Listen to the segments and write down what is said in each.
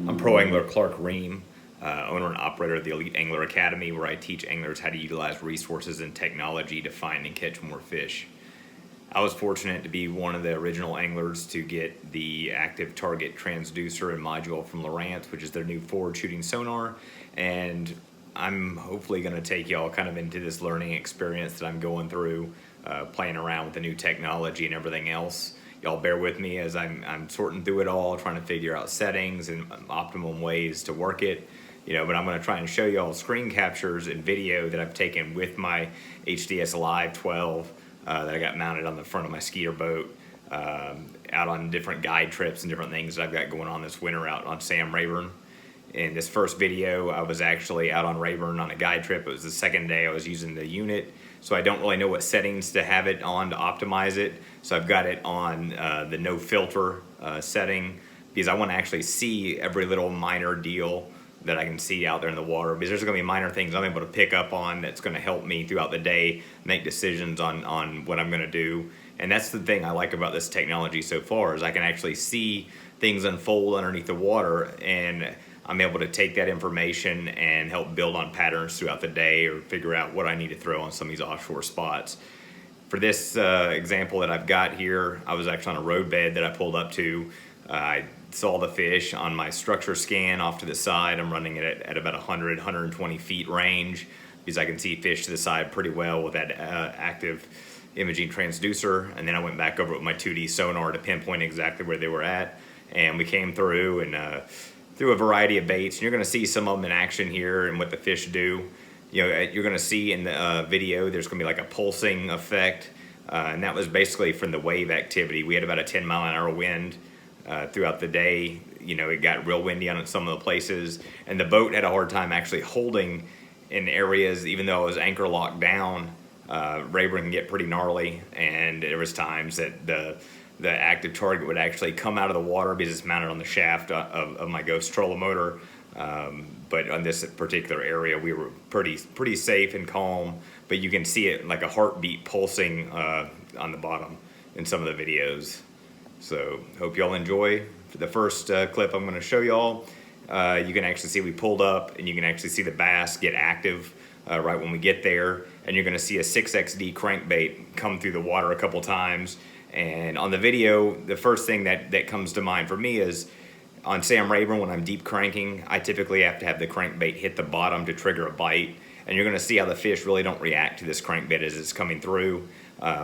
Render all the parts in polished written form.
I'm Pro Angler Clark Ream, owner and operator of the Elite Angler Academy, where I teach anglers how to utilize resources and technology to find and catch more fish. I was fortunate to be one of the original anglers to get the Active Target transducer and module from Lowrance, which is their new forward shooting sonar, and I'm hopefully going to take y'all kind of into this learning experience that I'm going through, playing around with the new technology and everything else. Y'all bear with me as I'm sorting through it all, trying to figure out settings and optimum ways to work it. But I'm going to try and show y'all screen captures and video that I've taken with my HDS Live 12 that I got mounted on the front of my skeeter boat, out on different guide trips and different things that I've got going on this winter out on Sam Rayburn. In this first video, I was actually out on Rayburn on a guide trip. It was the second day I was using the unit, so I don't really know what settings to have it on to optimize it. So I've got it on the no filter setting, because I want to actually see every little minor deal that I can see out there in the water, because there's going to be minor things I'm able to pick up on that's going to help me throughout the day make decisions on what I'm going to do. And that's the thing I like about this technology so far, is I can actually see things unfold underneath the water, and I'm able to take that information and help build on patterns throughout the day, or figure out what I need to throw on some of these offshore spots. For this example that I've got here, I was actually on a roadbed that I pulled up to. I saw the fish on my structure scan off to the side. I'm running it at about 100, 120 feet range, because I can see fish to the side pretty well with that active imaging transducer. And then I went back over with my 2D sonar to pinpoint exactly where they were at. And we came through and through a variety of baits. And you're going to see some of them in action here and what the fish do. You're going to see in the video there's going to be like a pulsing effect, and that was basically from the wave activity. We had about a 10-mile-an-hour wind throughout the day. It got real windy on some of the places, and the boat had a hard time actually holding in areas, even though it was anchor locked down. Rayburn can get pretty gnarly, and there was times that the active target would actually come out of the water because it's mounted on the shaft of my Ghost trolling motor. But on this particular area, we were pretty safe and calm, but you can see it like a heartbeat pulsing on the bottom in some of the videos. So hope y'all enjoy. For the first clip I'm going to show y'all, you can actually see we pulled up, and you can actually see the bass get active right when we get there, and you're going to see a 6XD crankbait come through the water a couple times. And on the video, the first thing that comes to mind for me is on Sam Rayburn, when I'm deep cranking, I typically have to have the crankbait hit the bottom to trigger a bite. And you're going to see how the fish really don't react to this crankbait as it's coming through,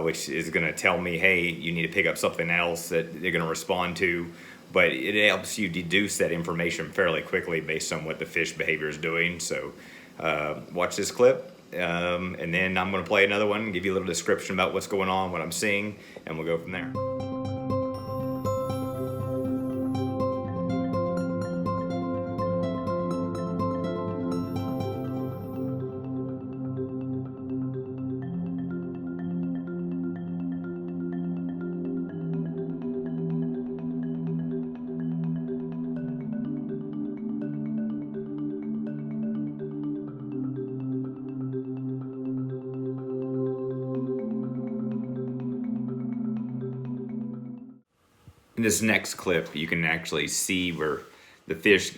which is going to tell me, hey, you need to pick up something else that they're going to respond to. But it helps you deduce that information fairly quickly based on what the fish behavior is doing. So watch this clip. And then I'm going to play another one, give you a little description about what's going on, what I'm seeing, and we'll go from there. In this next clip, you can actually see where the fish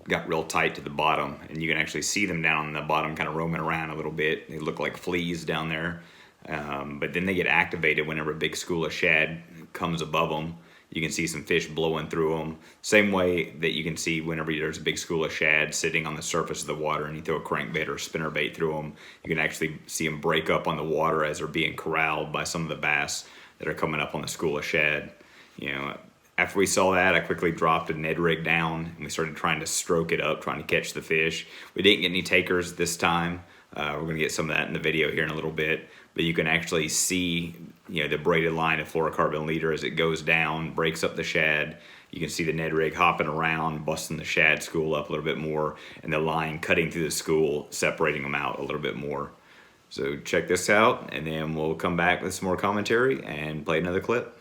got real tight to the bottom, and you can actually see them down on the bottom kind of roaming around a little bit. They look like fleas down there, but then they get activated whenever a big school of shad comes above them. You can see some fish blowing through them. Same way that you can see whenever there's a big school of shad sitting on the surface of the water and you throw a crankbait or a spinnerbait through them, you can actually see them break up on the water as they're being corralled by some of the bass that are coming up on the school of shad. After we saw that, I quickly dropped a Ned rig down and we started trying to stroke it up, trying to catch the fish. We didn't get any takers this time. We're going to get some of that in the video here in a little bit, but you can actually see, the braided line of fluorocarbon leader as it goes down, breaks up the shad. You can see the Ned rig hopping around, busting the shad school up a little bit more, and the line cutting through the school, separating them out a little bit more. So check this out, and then we'll come back with some more commentary and play another clip.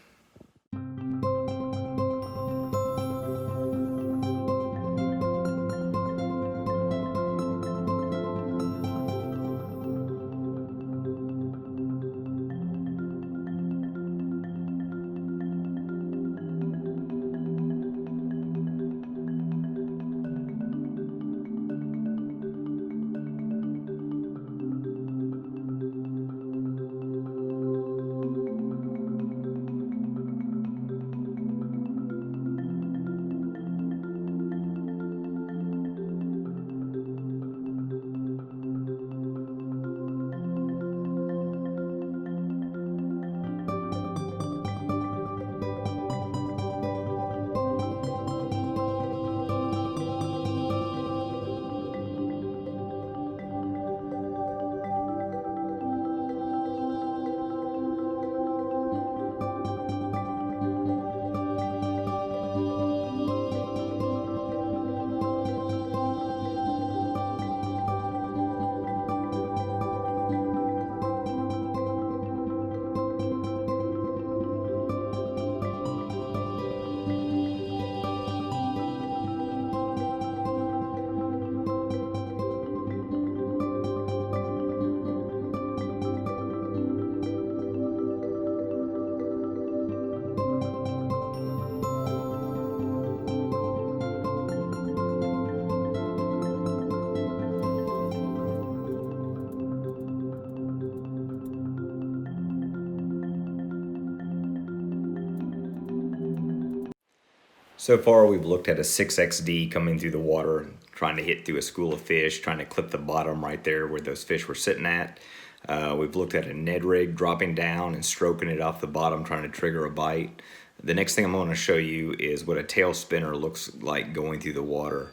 So far, we've looked at a 6XD coming through the water, trying to hit through a school of fish, trying to clip the bottom right there where those fish were sitting at. We've looked at a Ned rig dropping down and stroking it off the bottom, trying to trigger a bite. The next thing I'm going to show you is what a tail spinner looks like going through the water.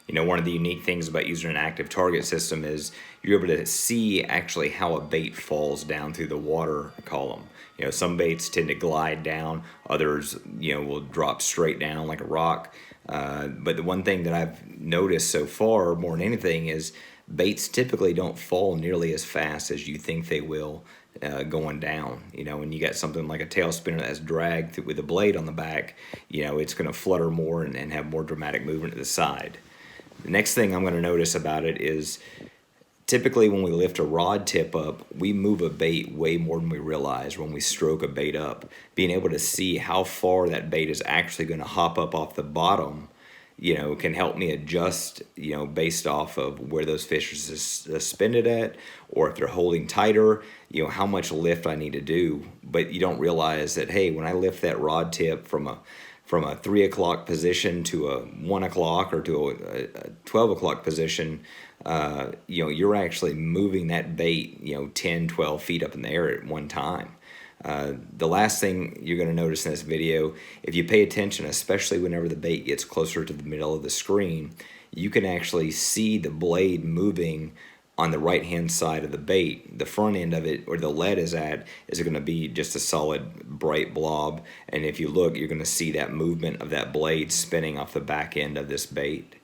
You know, one of the unique things about using an active target system is you're able to see actually how a bait falls down through the water column. You know, some baits tend to glide down, others, will drop straight down like a rock. But the one thing that I've noticed so far, more than anything, is baits typically don't fall nearly as fast as you think they will going down. You know, when you got something like a tail spinner that's dragged with a blade on the back, it's going to flutter more and have more dramatic movement to the side. The next thing I'm going to notice about it is typically when we lift a rod tip up, we move a bait way more than we realize when we stroke a bait up. Being able to see how far that bait is actually going to hop up off the bottom, can help me adjust, based off of where those fish are suspended at, or if they're holding tighter, how much lift I need to do. But you don't realize that, hey, when I lift that rod tip from a 3 o'clock position to a 1 o'clock or to a 12 o'clock position, you're actually moving that bait, 10, 12 feet up in the air at one time. The last thing you're going to notice in this video, if you pay attention, especially whenever the bait gets closer to the middle of the screen, you can actually see the blade moving on the right hand side of the bait. The front end of it, where the lead is at, is going to be just a solid bright blob, and if you look, you're going to see that movement of that blade spinning off the back end of this bait.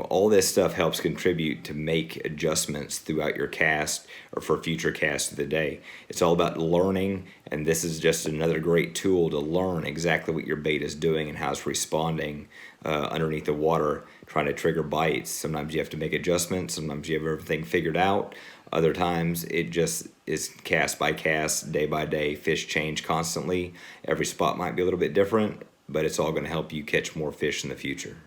All this stuff helps contribute to make adjustments throughout your cast or for future casts of the day. It's all about learning, and this is just another great tool to learn exactly what your bait is doing and how it's responding underneath the water, trying to trigger bites. Sometimes you have to make adjustments, sometimes you have everything figured out, other times it just is cast by cast, day by day. Fish change constantly. Every spot might be a little bit different, but it's all going to help you catch more fish in the future.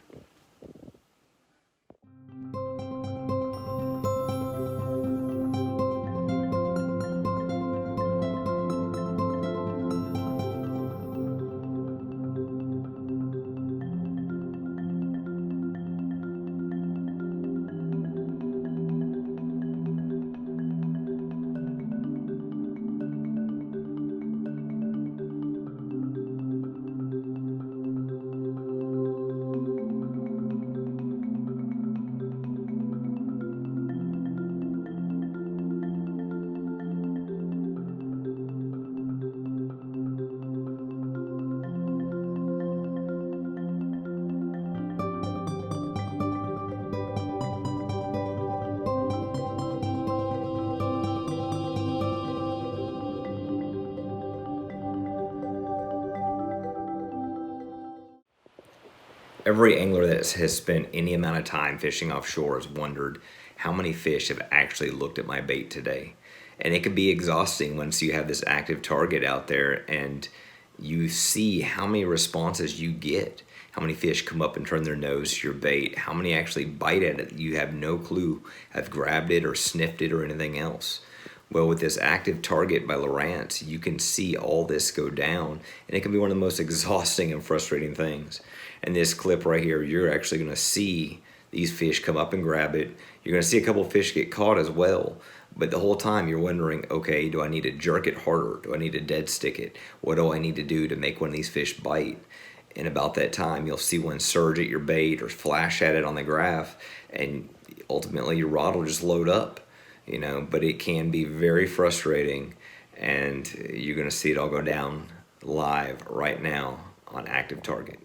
Every angler that has spent any amount of time fishing offshore has wondered how many fish have actually looked at my bait today. And it can be exhausting once you have this active target out there and you see how many responses you get, how many fish come up and turn their nose to your bait, how many actually bite at it. You have no clue, have grabbed it or sniffed it or anything else. Well, with this active target by Lowrance, you can see all this go down, and it can be one of the most exhausting and frustrating things. In this clip right here, you're actually going to see these fish come up and grab it. You're going to see a couple fish get caught as well, but the whole time you're wondering, okay, do I need to jerk it harder? Do I need to dead stick it? What do I need to do to make one of these fish bite? And about that time, you'll see one surge at your bait or flash at it on the graph, and ultimately your rod will just load up. But it can be very frustrating, and you're going to see it all go down live right now on Active Target.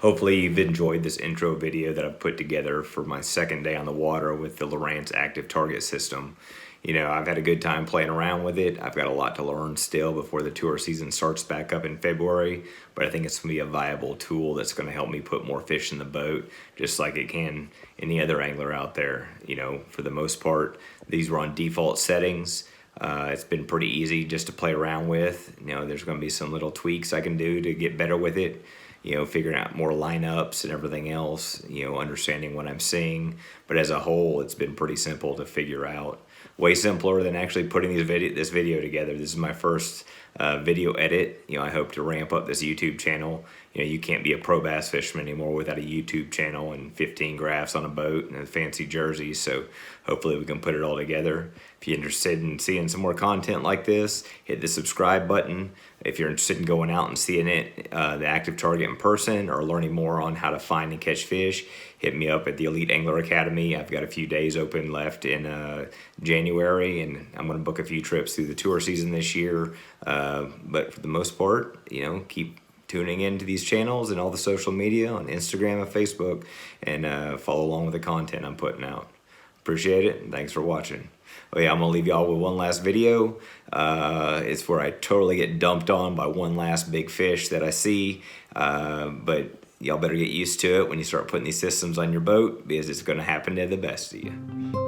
Hopefully you've enjoyed this intro video that I've put together for my second day on the water with the Lowrance Active Target system. You know, I've had a good time playing around with it. I've got a lot to learn still before the tour season starts back up in February, but I think it's gonna be a viable tool that's gonna help me put more fish in the boat, just like it can any other angler out there. You know, for the most part, these were on default settings. It's been pretty easy just to play around with. You know, there's gonna be some little tweaks I can do to get better with it. You know, figuring out more lineups and everything else, you know, understanding what I'm seeing. But as a whole, it's been pretty simple to figure out. Way simpler than actually putting this video together. This is my first video edit. You know, I hope to ramp up this YouTube channel. You know, you can't be a pro bass fisherman anymore without a YouTube channel and 15 graphs on a boat and a fancy jersey. So hopefully we can put it all together. If you're interested in seeing some more content like this, hit the subscribe button. If you're interested in going out and seeing it, the Active Target in person, or learning more on how to find and catch fish, hit me up at the Elite Angler Academy. I've got a few days open left in January, and I'm going to book a few trips through the tour season this year. But for the most part, you know, keep tuning into these channels and all the social media on Instagram and Facebook, and follow along with the content I'm putting out. Appreciate it, and thanks for watching. Oh yeah, I'm gonna leave y'all with one last video. It's where I totally get dumped on by one last big fish that I see, but y'all better get used to it when you start putting these systems on your boat, because it's gonna happen to the best of you.